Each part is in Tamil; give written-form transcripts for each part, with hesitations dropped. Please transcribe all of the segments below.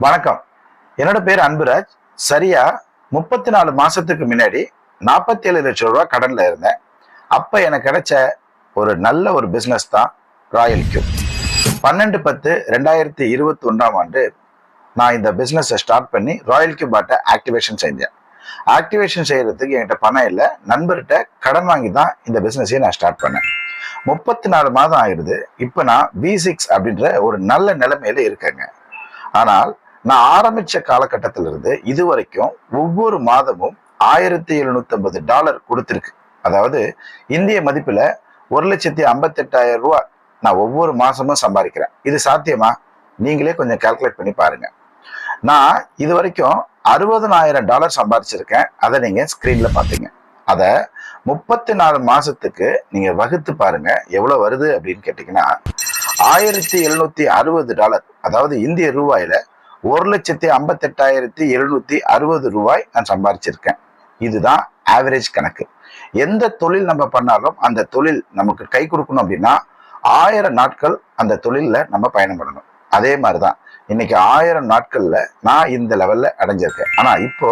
வணக்கம். என்னோட பேர் அன்புராஜ். சரியா 34 மாசத்துக்கு முன்னாடி 47 லட்சம் ரூபாய் கடன்ல இருந்தேன். அப்ப எனக்கு கிடைச்ச ஒரு நல்ல ஒரு பிசினஸ் தான் ராயல் கியூப். 12/10/2021 நான் இந்த பிசினஸ் ஸ்டார்ட் பண்ணி ராயல் கியூப் ஆட்ட ஆக்டிவேஷன் செஞ்சேன். ஆக்டிவேஷன் செய்யறதுக்கு என்கிட்ட பணம் இல்லை, நண்பர்கிட்ட கடன் வாங்கி தான் இந்த பிசினஸையும் நான் ஸ்டார்ட் பண்ணேன். 34 மாதம் ஆயிடுது. இப்ப நான் V6 அப்படின்ற ஒரு நல்ல நிலைமையில இருக்கேங்க. ஆனால் நான் ஆரம்பிச்ச காலகட்டத்திலிருந்து இது வரைக்கும் ஒவ்வொரு மாதமும் $1750 கொடுத்திருக்கு. அதாவது இந்திய மதிப்புல 1,58,000 ரூபாய் நான் ஒவ்வொரு மாசமும் சம்பாதிக்கிறேன். இது சாத்தியமா? நீங்களே கொஞ்சம் கால்குலேட் பண்ணி பாருங்க. நான் இது வரைக்கும் $60,000 சம்பாதிச்சிருக்கேன். அதை நீங்க ஸ்கிரீன்ல பாத்தீங்க. அத 34 மாசத்துக்கு நீங்க வகுத்து பாருங்க எவ்வளவு வருது அப்படின்னு கேட்டீங்கன்னா $1,760, அதாவது இந்திய ரூபாயில 1,58,760 ரூபாய் நான் சம்பாதிச்சிருக்கேன். இதுதான் ஆவரேஜ் கணக்கு. எந்த தொழில் நம்ம பண்ணாலும் அந்த தொழில் நமக்கு கை கொடுக்கணும் அப்படின்னா 1000 நாட்கள் அந்த தொழில்ல நம்ம பயணம் பண்ணணும். அதே மாதிரிதான் இன்னைக்கு 1000 நாட்கள்ல நான் இந்த லெவல்ல அடைஞ்சிருக்கேன். ஆனா இப்போ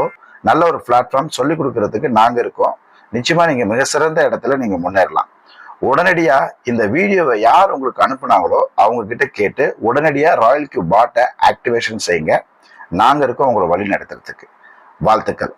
நல்ல ஒரு பிளாட்ஃபார்ம் சொல்லி கொடுக்கறதுக்கு நாங்க இருக்கோம். நிச்சயமா நீங்க மிக சிறந்த இடத்துல நீங்க முன்னேறலாம். உடனடியா இந்த வீடியோவை யார் உங்களுக்கு அனுப்புனாங்களோ அவங்க கிட்ட கேட்டு உடனடியா ராயல் கியூப் பாட்டை ஆக்டிவேஷன் செய்யுங்க. நாங்க இருக்கோம் உங்களை வழி நடத்துறதுக்கு. வாழ்த்துக்கள்.